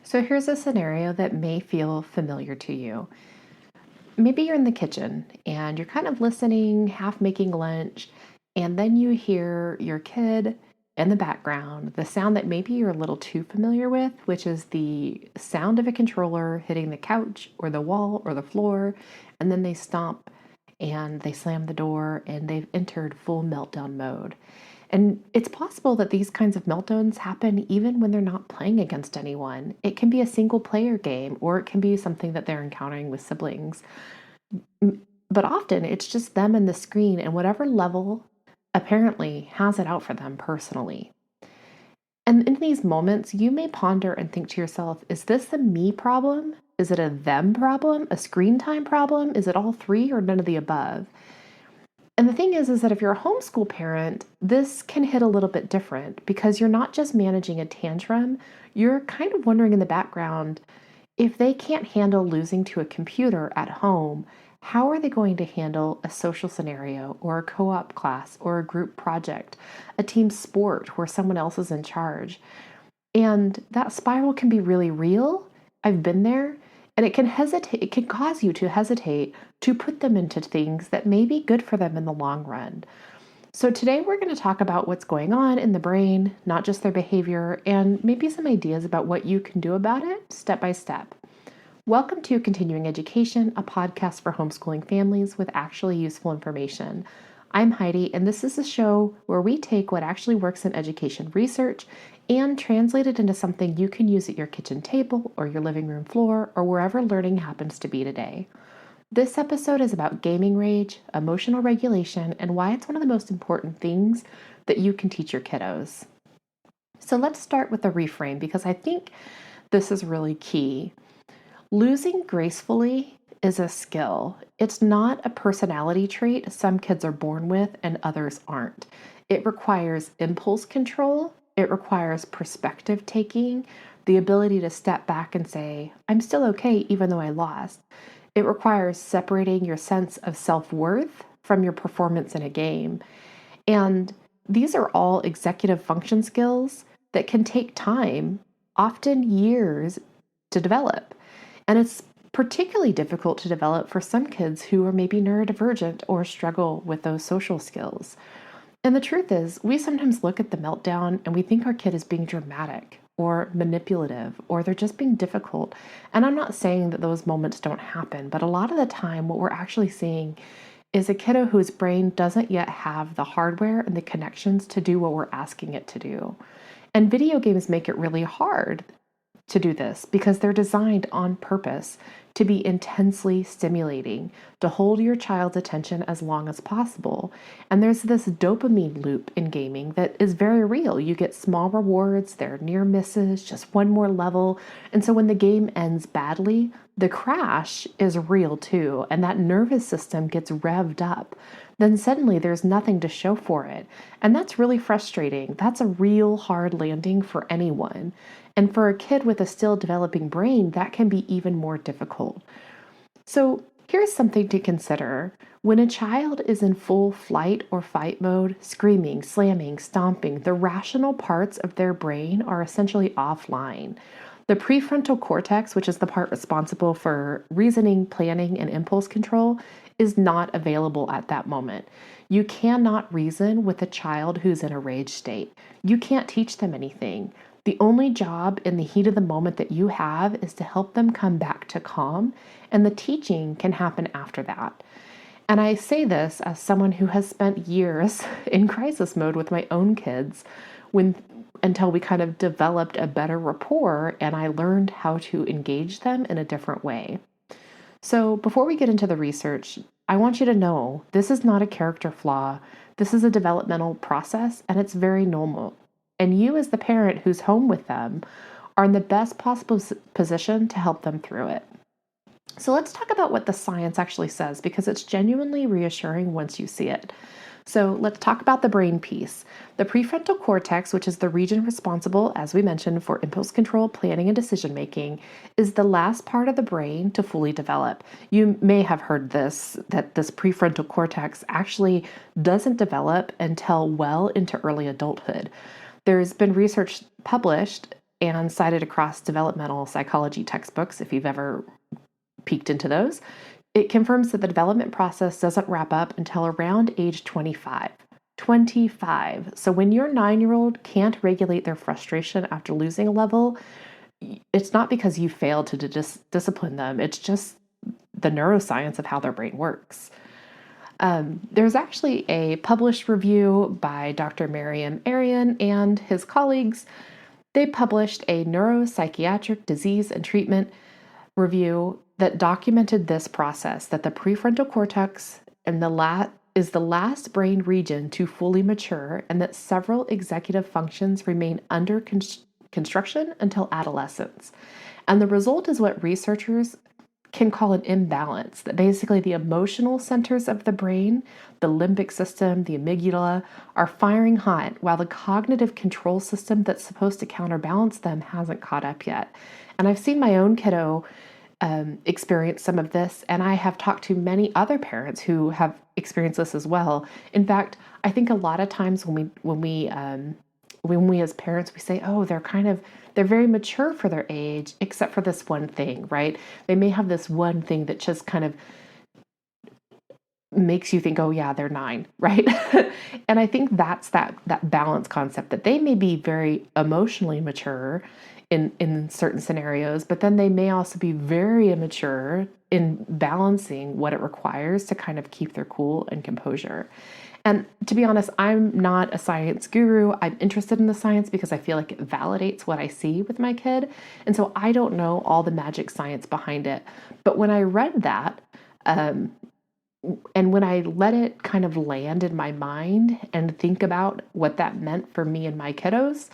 So here's a scenario that may feel familiar to you. Maybe you're in the kitchen and you're kind of listening, half making lunch, and then you hear your kid in the background, the sound that maybe you're a little too familiar with, which is the sound of a controller hitting the couch or the wall or the floor, and then they stomp and they slam the door and they've entered full meltdown mode. And it's possible that these kinds of meltdowns happen even when they're not playing against anyone. It can be a single player game, or it can be something that they're encountering with siblings. But often it's just them and the screen, and whatever level apparently has it out for them personally. And in these moments, you may ponder and think to yourself, is this a me problem? Is it a them problem? A screen time problem? Is it all three or none of the above? And the thing is that if you're a homeschool parent, this can hit a little bit different because you're not just managing a tantrum, you're kind of wondering in the background, if they can't handle losing to a computer at home, how are they going to handle a social scenario or a co-op class or a group project, a team sport where someone else is in charge? And that spiral can be really real. I've been there. And it can cause you to hesitate to put them into things that may be good for them in the long run. So today we're going to talk about what's going on in the brain, not just their behavior, and maybe some ideas about what you can do about it step by step. Welcome to Continuing Education, a podcast for homeschooling families with actually useful information. I'm Heidi, and this is a show where we take what actually works in education research and translate it into something you can use at your kitchen table or your living room floor or wherever learning happens to be today. This episode is about gaming rage, emotional regulation, and why it's one of the most important things that you can teach your kiddos. So let's start with the reframe because I think this is really key. Losing gracefully is a skill. It's not a personality trait some kids are born with and others aren't. It requires impulse control. It requires perspective taking, the ability to step back and say, I'm still okay even though I lost. It requires separating your sense of self-worth from your performance in a game. And these are all executive function skills that can take time, often years, to develop. And it's particularly difficult to develop for some kids who are maybe neurodivergent or struggle with those social skills. And the truth is, we sometimes look at the meltdown and we think our kid is being dramatic or manipulative, or they're just being difficult. And I'm not saying that those moments don't happen, but a lot of the time what we're actually seeing is a kiddo whose brain doesn't yet have the hardware and the connections to do what we're asking it to do. And video games make it really hard to do this because they're designed on purpose to be intensely stimulating, to hold your child's attention as long as possible. And there's this dopamine loop in gaming that is very real. You get small rewards, there are near misses, just one more level. And so when the game ends badly, the crash is real too. And that nervous system gets revved up. Then suddenly there's nothing to show for it. And that's really frustrating. That's a real hard landing for anyone. And for a kid with a still developing brain, that can be even more difficult. So here's something to consider. When a child is in full flight or fight mode, screaming, slamming, stomping, the rational parts of their brain are essentially offline. The prefrontal cortex, which is the part responsible for reasoning, planning, and impulse control, is not available at that moment. You cannot reason with a child who's in a rage state. You can't teach them anything. The only job in the heat of the moment that you have is to help them come back to calm, and the teaching can happen after that. And I say this as someone who has spent years in crisis mode with my own kids until we kind of developed a better rapport and I learned how to engage them in a different way. So before we get into the research, I want you to know this is not a character flaw. This is a developmental process, and it's very normal. And you, as the parent who's home with them, are in the best possible position to help them through it. So let's talk about what the science actually says, because it's genuinely reassuring once you see it. So let's talk about the brain piece. The prefrontal cortex, which is the region responsible, as we mentioned, for impulse control, planning, and decision-making, is the last part of the brain to fully develop. You may have heard that this prefrontal cortex actually doesn't develop until well into early adulthood. There's been research published and cited across developmental psychology textbooks, if you've ever peeked into those, it confirms that the development process doesn't wrap up until around age 25. 25. So when your 9-year-old can't regulate their frustration after losing a level, it's not because you failed to discipline them. It's just the neuroscience of how their brain works. There's actually a published review by Dr. Mariam Arian and his colleagues. They published a neuropsychiatric disease and treatment review that documented this process, that the prefrontal cortex is the last brain region to fully mature, and that several executive functions remain under construction until adolescence. And the result is what researchers can call an imbalance, that basically the emotional centers of the brain, the limbic system, the amygdala, are firing hot while the cognitive control system that's supposed to counterbalance them hasn't caught up yet. And I've seen my own kiddo experience some of this, and I have talked to many other parents who have experienced this as well. In fact, I think a lot of times when we as parents, we say, oh, they're very mature for their age, except for this one thing, right? They may have this one thing that just kind of makes you think, oh yeah, they're 9, right? And I think that's that balance concept, that they may be very emotionally mature in certain scenarios, but then they may also be very immature in balancing what it requires to kind of keep their cool and composure. And to be honest, I'm not a science guru. I'm interested in the science because I feel like it validates what I see with my kid. And so I don't know all the magic science behind it. But when I read that, and when I let it kind of land in my mind and think about what that meant for me and my kiddos,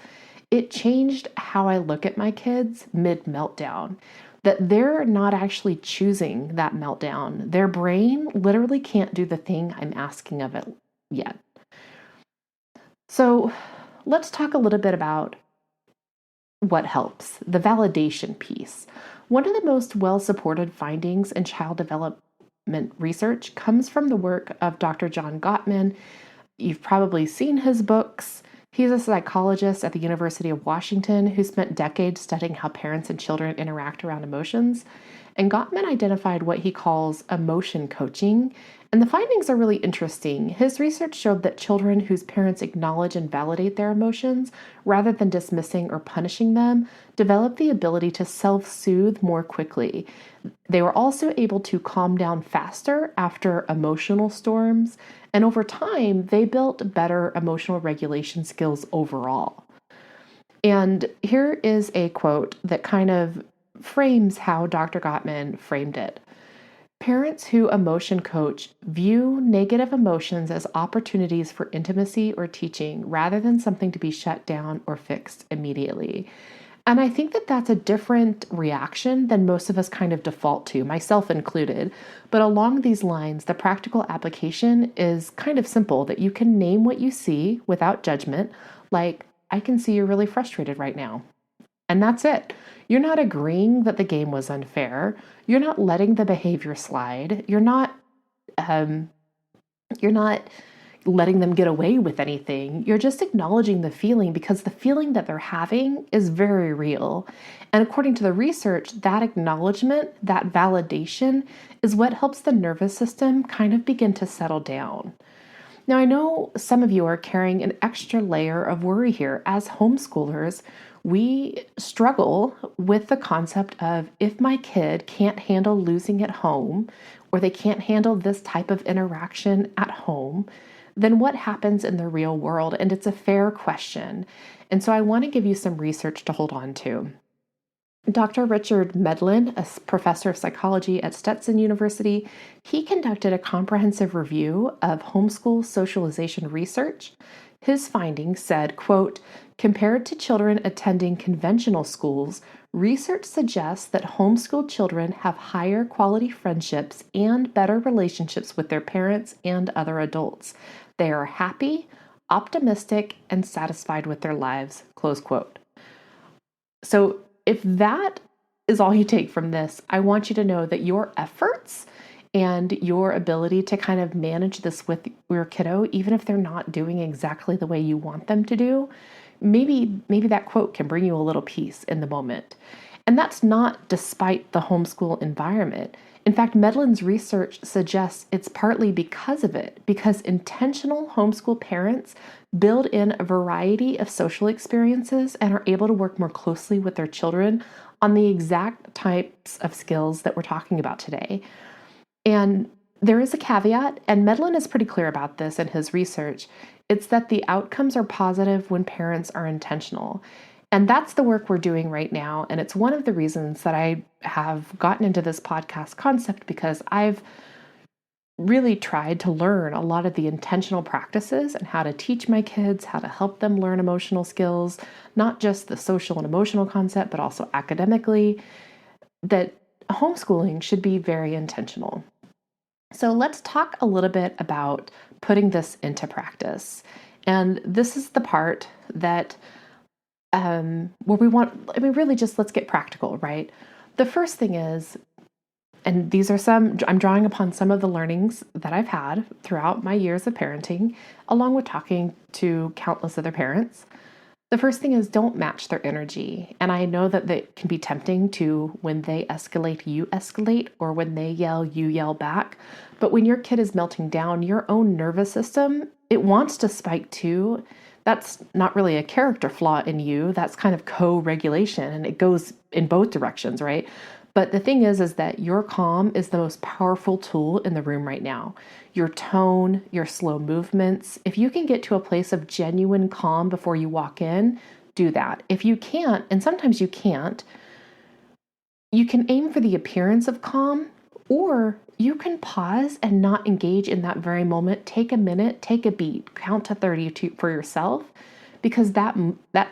it changed how I look at my kids mid-meltdown. That they're not actually choosing that meltdown. Their brain literally can't do the thing I'm asking of it yet. So let's talk a little bit about what helps, the validation piece. One of the most well-supported findings in child development research comes from the work of Dr. John Gottman. You've probably seen his books. He's a psychologist at the University of Washington who spent decades studying how parents and children interact around emotions. And Gottman identified what he calls emotion coaching. And the findings are really interesting. His research showed that children whose parents acknowledge and validate their emotions, rather than dismissing or punishing them, develop the ability to self-soothe more quickly. They were also able to calm down faster after emotional storms. And over time, they built better emotional regulation skills overall. And here is a quote that kind of frames how Dr. Gottman framed it. Parents who emotion coach view negative emotions as opportunities for intimacy or teaching rather than something to be shut down or fixed immediately. And I think that that's a different reaction than most of us kind of default to, myself included. But along these lines, the practical application is kind of simple, that you can name what you see without judgment, like, I can see you're really frustrated right now. And that's it. You're not agreeing that the game was unfair. You're not letting the behavior slide. You're not letting them get away with anything. You're just acknowledging the feeling, because the feeling that they're having is very real. And according to the research, that acknowledgement, that validation, is what helps the nervous system kind of begin to settle down. Now, I know some of you are carrying an extra layer of worry here. As homeschoolers, we struggle with the concept of, if my kid can't handle losing at home, or they can't handle this type of interaction at home, then what happens in the real world? And it's a fair question. And so I want to give you some research to hold on to. Dr. Richard Medlin, a professor of psychology at Stetson University, he conducted a comprehensive review of homeschool socialization research. His findings said, quote, compared to children attending conventional schools, research suggests that homeschooled children have higher quality friendships and better relationships with their parents and other adults. They are happy, optimistic, and satisfied with their lives, close quote. So if that is all you take from this, I want you to know that your efforts and your ability to kind of manage this with your kiddo, even if they're not doing exactly the way you want them to do, maybe that quote can bring you a little peace in the moment. And that's not despite the homeschool environment. In fact, Medlin's research suggests it's partly because of it, because intentional homeschool parents build in a variety of social experiences and are able to work more closely with their children on the exact types of skills that we're talking about today. And there is a caveat, and Medlin is pretty clear about this in his research. It's that the outcomes are positive when parents are intentional. And that's the work we're doing right now. And it's one of the reasons that I have gotten into this podcast concept, because I've really tried to learn a lot of the intentional practices and how to teach my kids, how to help them learn emotional skills, not just the social and emotional concept, but also academically, that homeschooling should be very intentional. So let's talk a little bit about putting this into practice. And this is the part that where we want, really just let's get practical, right? The first thing is, and these are I'm drawing upon some of the learnings that I've had throughout my years of parenting, along with talking to countless other parents. The first thing is, don't match their energy. And I know that it can be tempting to, when they escalate, you escalate, or when they yell, you yell back. But when your kid is melting down, your own nervous system, it wants to spike too. That's not really a character flaw in you. That's kind of co-regulation, and it goes in both directions, right? But the thing is that your calm is the most powerful tool in the room right now. Your tone, your slow movements. If you can get to a place of genuine calm before you walk in, do that. If you can't, and sometimes you can't, you can aim for the appearance of calm, or you can pause and not engage in that very moment. Take a minute, take a beat, count to 30 for yourself, because that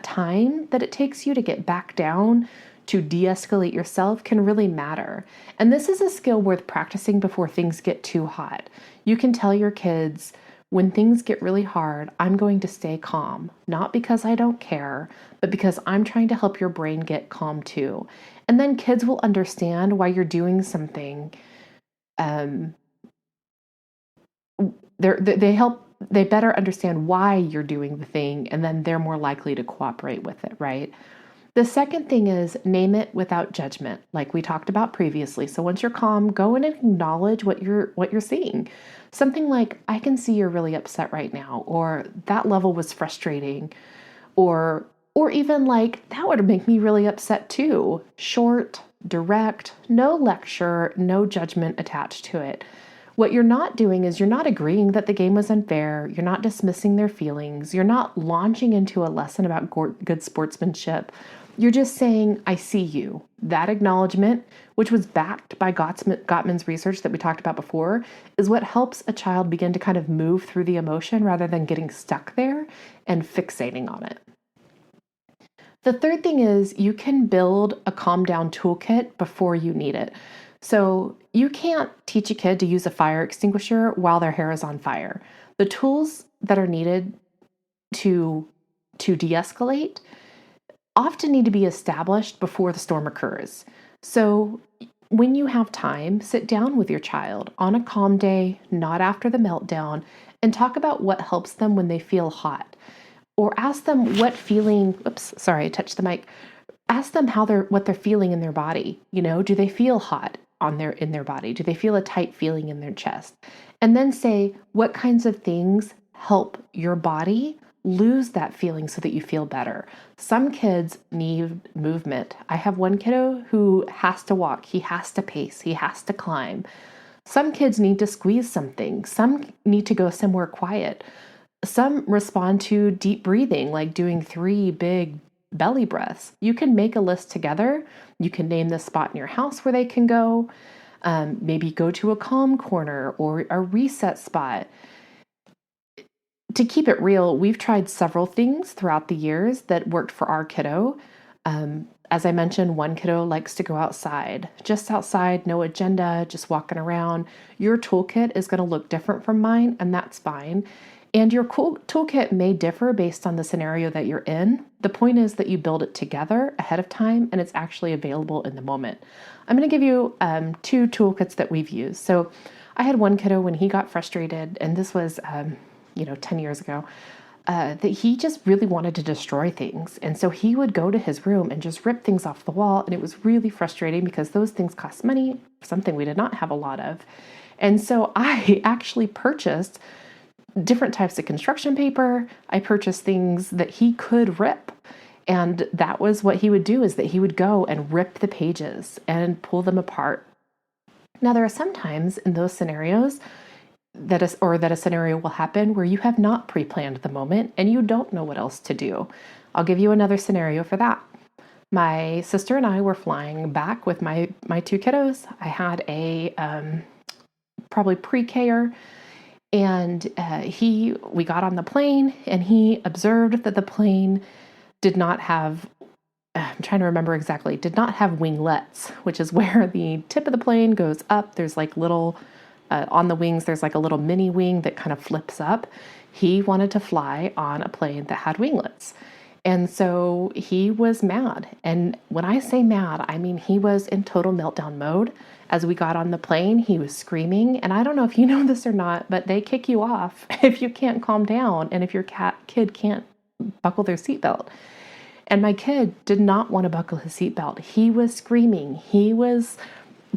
time that it takes you to get back down, to de-escalate yourself, can really matter. And this is a skill worth practicing before things get too hot. You can tell your kids, when things get really hard, I'm going to stay calm, not because I don't care, but because I'm trying to help your brain get calm too. And then kids will understand why you're doing something. They better understand why you're doing the thing, and then they're more likely to cooperate with it, right? The second thing is, name it without judgment, like we talked about previously. So once you're calm, go in and acknowledge what you're seeing. Something like, I can see you're really upset right now, or that level was frustrating, or even like, that would make me really upset too. Short, direct, no lecture, no judgment attached to it. What you're not doing is, you're not agreeing that the game was unfair. You're not dismissing their feelings. You're not launching into a lesson about good sportsmanship. You're just saying, I see you. That acknowledgement, which was backed by Gottman's research that we talked about before, is what helps a child begin to kind of move through the emotion rather than getting stuck there and fixating on it. The third thing is, you can build a calm down toolkit before you need it. So you can't teach a kid to use a fire extinguisher while their hair is on fire. The tools that are needed to de-escalate often need to be established before the storm occurs. So when you have time, sit down with your child on a calm day, not after the meltdown, and talk about what helps them when they feel hot. Or ask them what feeling, I touched the mic. Ask them what they're feeling in their body. Do they feel hot in their body? Do they feel a tight feeling in their chest? And then say, what kinds of things help your body lose that feeling so that you feel better? Some kids need movement. I have one kiddo who has to walk. He has to pace. He has to climb. Some kids need to squeeze something. Some need to go somewhere quiet. Some respond to deep breathing, like doing 3 big belly breaths. You can make a list together. You can name the spot in your house where they can go. Maybe go to a calm corner or a reset spot. To keep it real, we've tried several things throughout the years that worked for our kiddo. As I mentioned, one kiddo likes to go outside, just outside, no agenda, just walking around. Your toolkit is going to look different from mine, and that's fine. And your toolkit may differ based on the scenario that you're in. The point is that you build it together ahead of time, and it's actually available in the moment. I'm going to give you 2 toolkits that we've used. So I had one kiddo when he got frustrated, and this was 10 years ago. that he just really wanted to destroy things. And so he would go to his room and just rip things off the wall. And it was really frustrating because those things cost money, something we did not have a lot of. And so I actually purchased different types of construction paper. I purchased things that he could rip. And that was what he would do, is that he would go and rip the pages and pull them apart. Now, there are some times in those scenarios that a scenario will happen where you have not pre-planned the moment and you don't know what else to do. I'll give you another scenario for that. My sister and I were flying back with my two kiddos. I had a probably pre-K-er, and we got on the plane, and he observed that the plane did not have, I'm trying to remember exactly, did not have winglets, which is where the tip of the plane goes up. There's like little on the wings, there's like a little mini wing that kind of flips up. He wanted to fly on a plane that had winglets. And so he was mad. And when I say mad, I mean he was in total meltdown mode. As we got on the plane, he was screaming. And I don't know if you know this or not, but they kick you off if you can't calm down and if your kid can't buckle their seatbelt. And my kid did not want to buckle his seatbelt. He was screaming. He was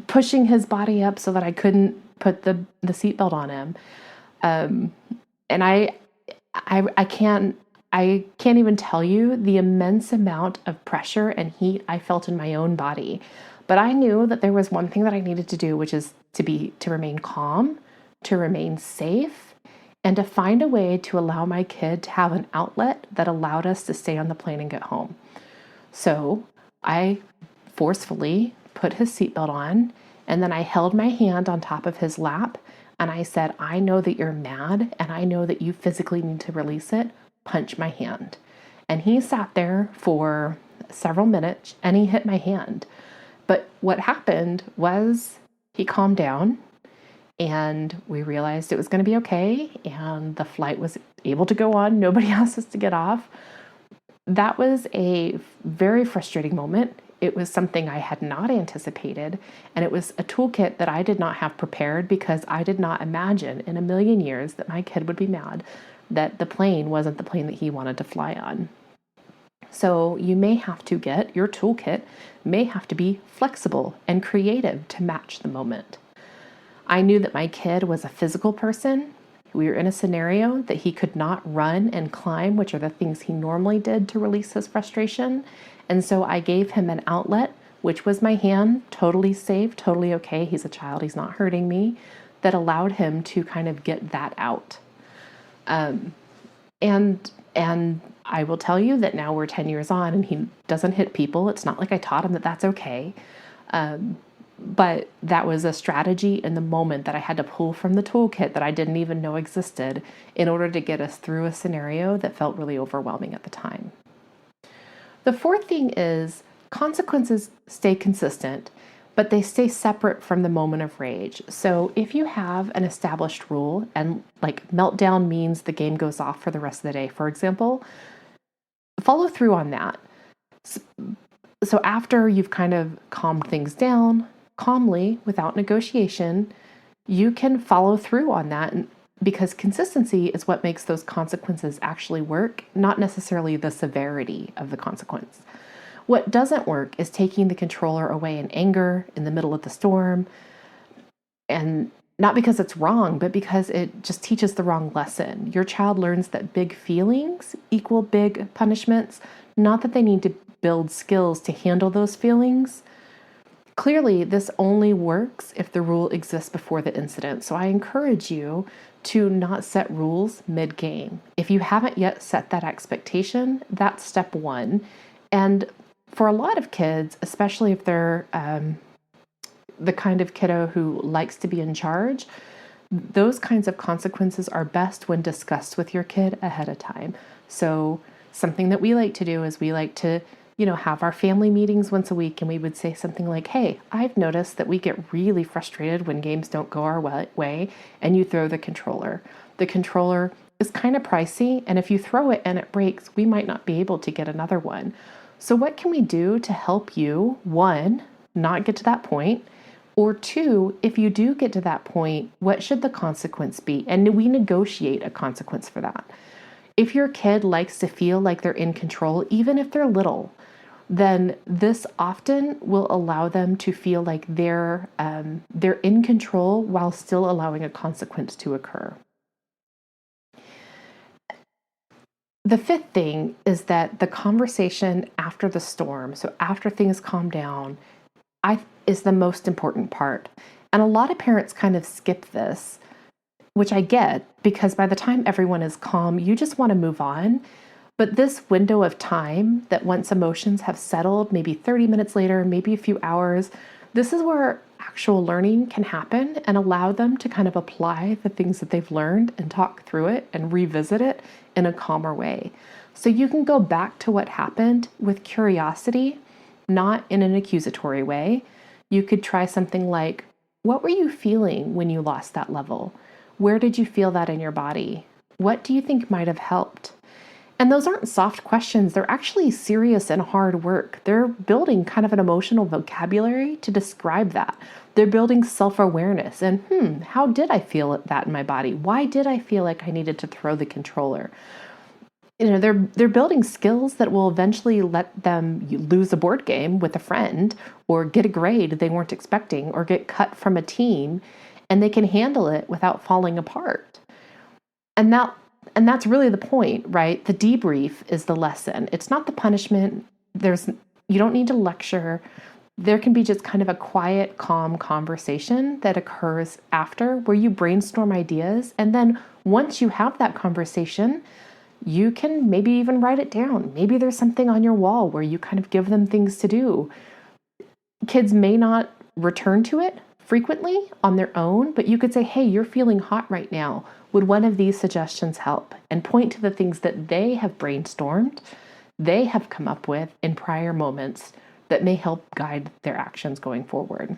pushing his body up so that I couldn't put the seatbelt on him. And I can't even tell you the immense amount of pressure and heat I felt in my own body. But I knew that there was one thing that I needed to do, which is to remain calm, to remain safe, and to find a way to allow my kid to have an outlet that allowed us to stay on the plane and get home. So I forcefully put his seatbelt on, and then I held my hand on top of his lap, and I said, I know that you're mad, and I know that you physically need to release it. Punch my hand. And he sat there for several minutes, and he hit my hand. But what happened was he calmed down, and we realized it was going to be okay, and the flight was able to go on. Nobody asked us to get off. That was a very frustrating moment. It was something I had not anticipated, and it was a toolkit that I did not have prepared because I did not imagine in a million years that my kid would be mad that the plane wasn't the plane that he wanted to fly on. So you may have to your toolkit may have to be flexible and creative to match the moment. I knew that my kid was a physical person. We were in a scenario that he could not run and climb, which are the things he normally did to release his frustration. And so I gave him an outlet, which was my hand, totally safe, totally okay. He's a child, he's not hurting me, that allowed him to kind of get that out. And I will tell you that now we're 10 years on and he doesn't hit people. It's not like I taught him that that's okay. But that was a strategy in the moment that I had to pull from the toolkit that I didn't even know existed in order to get us through a scenario that felt really overwhelming at the time. The fourth thing is consequences stay consistent, but they stay separate from the moment of rage. So if you have an established rule, and like meltdown means the game goes off for the rest of the day, for example, follow through on that. So after you've kind of calmed things down calmly without negotiation, you can follow through on that, because consistency is what makes those consequences actually work, not necessarily the severity of the consequence. What doesn't work is taking the controller away in anger in the middle of the storm, and not because it's wrong, but because it just teaches the wrong lesson. Your child learns that big feelings equal big punishments, not that they need to build skills to handle those feelings. Clearly, this only works if the rule exists before the incident. So I encourage you to not set rules mid-game. If you haven't yet set that expectation, that's step one. And for a lot of kids, especially if they're the kind of kiddo who likes to be in charge, those kinds of consequences are best when discussed with your kid ahead of time. So something that we like to do is we like to have our family meetings once a week, and we would say something like, hey, I've noticed that we get really frustrated when games don't go our way, and you throw the controller. The controller is kind of pricey, and if you throw it and it breaks, we might not be able to get another one. So what can we do to help you, one, not get to that point, or two, if you do get to that point, what should the consequence be? And we negotiate a consequence for that. If your kid likes to feel like they're in control, even if they're little, then this often will allow them to feel like they're in control while still allowing a consequence to occur. The fifth thing is that the conversation after the storm, so after things calm down, is the most important part. And a lot of parents kind of skip this, which I get, because by the time everyone is calm, you just want to move on. But this window of time that once emotions have settled, maybe 30 minutes later, maybe a few hours, this is where actual learning can happen and allow them to kind of apply the things that they've learned and talk through it and revisit it in a calmer way. So you can go back to what happened with curiosity, not in an accusatory way. You could try something like, what were you feeling when you lost that level? Where did you feel that in your body? What do you think might have helped? And those aren't soft questions. They're actually serious and hard work. They're building kind of an emotional vocabulary to describe that. They're building self-awareness and, how did I feel that in my body? Why did I feel like I needed to throw the controller? They're building skills that will eventually let them lose a board game with a friend or get a grade they weren't expecting or get cut from a team, and they can handle it without falling apart. And that's really the point, right? The debrief is the lesson. It's not the punishment. You don't need to lecture. There can be just kind of a quiet, calm conversation that occurs after where you brainstorm ideas. And then once you have that conversation, you can maybe even write it down. Maybe there's something on your wall where you kind of give them things to do. Kids may not return to it frequently on their own, but you could say, hey, you're feeling hot right now. Would one of these suggestions help? And point to the things that they have brainstormed, they have come up with in prior moments that may help guide their actions going forward.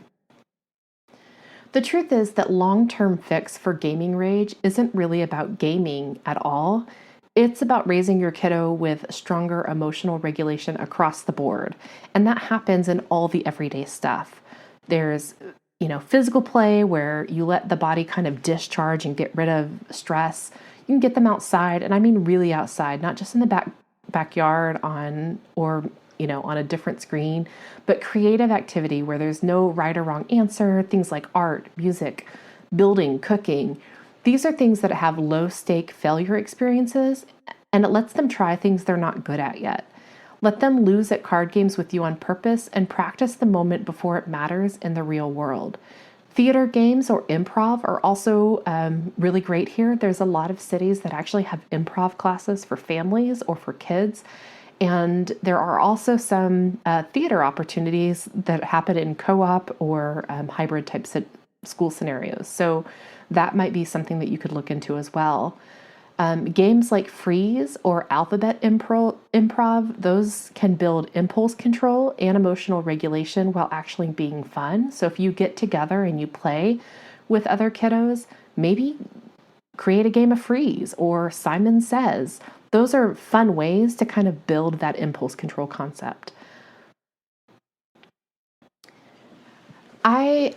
The truth is that long-term fix for gaming rage isn't really about gaming at all. It's about raising your kiddo with stronger emotional regulation across the board. And that happens in all the everyday stuff. There's physical play where you let the body kind of discharge and get rid of stress. You can get them outside, and I mean really outside, not just in the backyard on a different screen, but creative activity where there's no right or wrong answer, things like art, music, building, cooking. These are things that have low-stake failure experiences, and it lets them try things they're not good at yet. Let them lose at card games with you on purpose and practice the moment before it matters in the real world. Theater games or improv are also really great here. There's a lot of cities that actually have improv classes for families or for kids. And there are also some theater opportunities that happen in co-op or hybrid types of school scenarios. So that might be something that you could look into as well. Games like Freeze or Alphabet Improv, those can build impulse control and emotional regulation while actually being fun. So if you get together and you play with other kiddos, maybe create a game of Freeze or Simon Says. Those are fun ways to kind of build that impulse control concept. I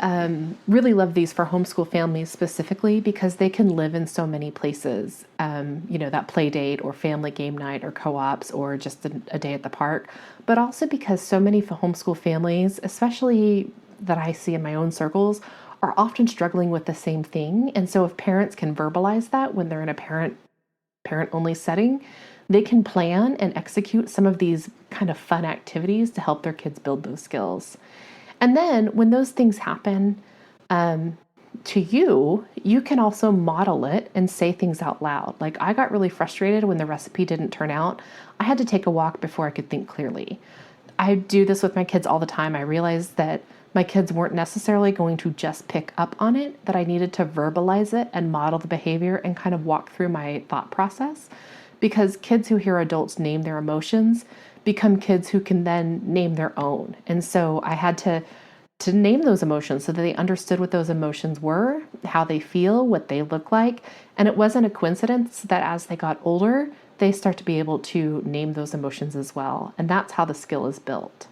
really love these for homeschool families specifically because they can live in so many places. That play date or family game night or co-ops or just a day at the park, but also because so many homeschool families, especially that I see in my own circles, are often struggling with the same thing. And so if parents can verbalize that when they're in a parent-only setting, they can plan and execute some of these kind of fun activities to help their kids build those skills. And then when those things happen to you, you can also model it and say things out loud. Like I got really frustrated when the recipe didn't turn out. I had to take a walk before I could think clearly. I do this with my kids all the time. I realized that my kids weren't necessarily going to just pick up on it, that I needed to verbalize it and model the behavior and kind of walk through my thought process. Because kids who hear adults name their emotions become kids who can then name their own. And so I had to name those emotions so that they understood what those emotions were, how they feel, what they look like. And it wasn't a coincidence that as they got older, they start to be able to name those emotions as well. And that's how the skill is built.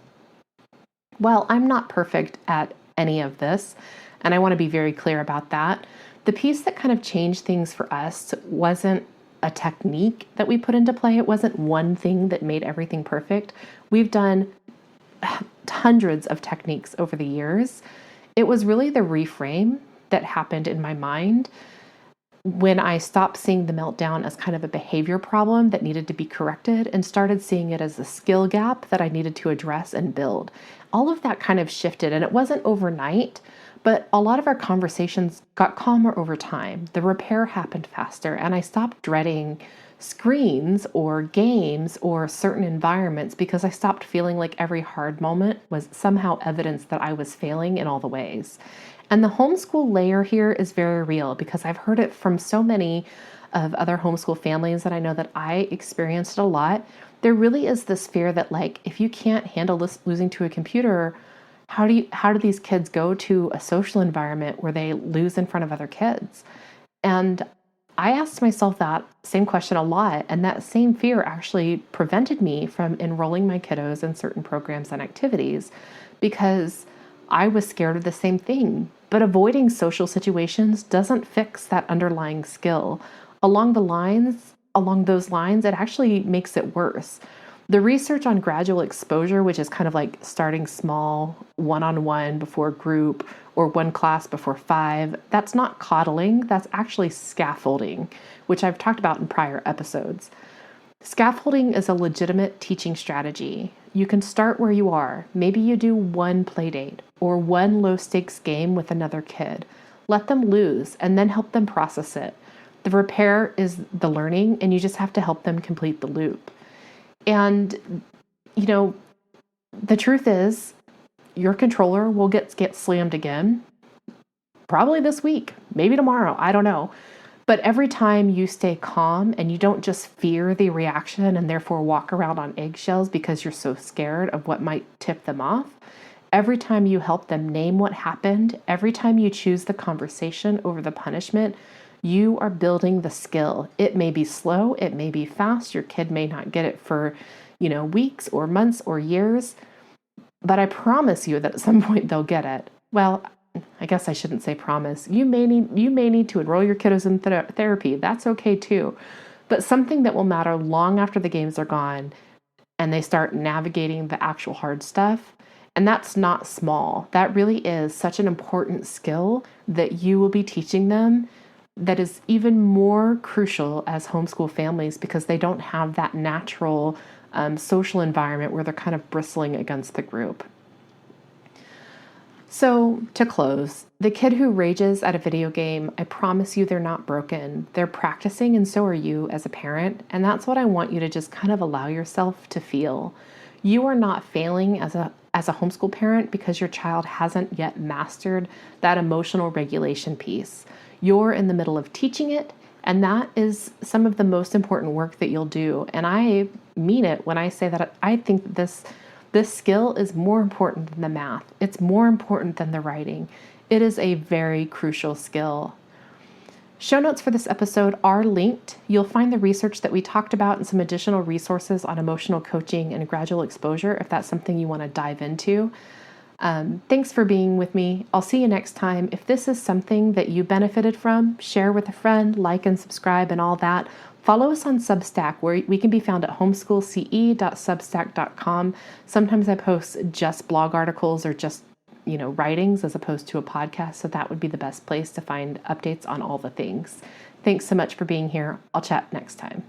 Well, I'm not perfect at any of this, and I want to be very clear about that. The piece that kind of changed things for us wasn't a technique that we put into play. It wasn't one thing that made everything perfect. We've done hundreds of techniques over the years. It was really the reframe that happened in my mind when I stopped seeing the meltdown as kind of a behavior problem that needed to be corrected and started seeing it as a skill gap that I needed to address and build. All of that kind of shifted, and it wasn't overnight, but a lot of our conversations got calmer over time. The repair happened faster, and I stopped dreading screens or games or certain environments because I stopped feeling like every hard moment was somehow evidence that I was failing in all the ways. And the homeschool layer here is very real because I've heard it from so many of other homeschool families, and I know that I experienced it a lot. There really is this fear that, like, if you can't handle losing to a computer, how do these kids go to a social environment where they lose in front of other kids? And I asked myself that same question a lot, and that same fear actually prevented me from enrolling my kiddos in certain programs and activities because I was scared of the same thing. But avoiding social situations doesn't fix that underlying skill. Along those lines, it actually makes it worse. The research on gradual exposure, which is kind of like starting small, one-on-one before group, or one class before 5, that's not coddling, that's actually scaffolding, which I've talked about in prior episodes. Scaffolding is a legitimate teaching strategy. You can start where you are. Maybe you do one play date or one low-stakes game with another kid. Let them lose and then help them process it. The repair is the learning, and you just have to help them complete the loop. And, the truth is, your controller will get slammed again, probably this week, maybe tomorrow, I don't know. But every time you stay calm and you don't just fear the reaction and therefore walk around on eggshells because you're so scared of what might tip them off, every time you help them name what happened, every time you choose the conversation over the punishment, you are building the skill. It may be slow, it may be fast, your kid may not get it for, weeks or months or years, but I promise you that at some point they'll get it. Well, I guess I shouldn't say promise. You may need to enroll your kiddos in therapy. That's okay too. But something that will matter long after the games are gone and they start navigating the actual hard stuff. And that's not small. That really is such an important skill that you will be teaching them that is even more crucial as homeschool families because they don't have that natural social environment where they're kind of bristling against the group. So, to close, the kid who rages at a video game, I promise you they're not broken. They're practicing, and so are you as a parent, and that's what I want you to just kind of allow yourself to feel. You are not failing as a homeschool parent because your child hasn't yet mastered that emotional regulation piece. You're in the middle of teaching it, and that is some of the most important work that you'll do. And I mean it when I say that I think this skill is more important than the math. It's more important than the writing. It is a very crucial skill. Show notes for this episode are linked. You'll find the research that we talked about and some additional resources on emotional coaching and gradual exposure if that's something you want to dive into. Thanks for being with me. I'll see you next time. If this is something that you benefited from, share with a friend, like and subscribe and all that. Follow us on Substack, where we can be found at homeschoolce.substack.com. Sometimes I post just blog articles or just, writings as opposed to a podcast. So that would be the best place to find updates on all the things. Thanks so much for being here. I'll chat next time.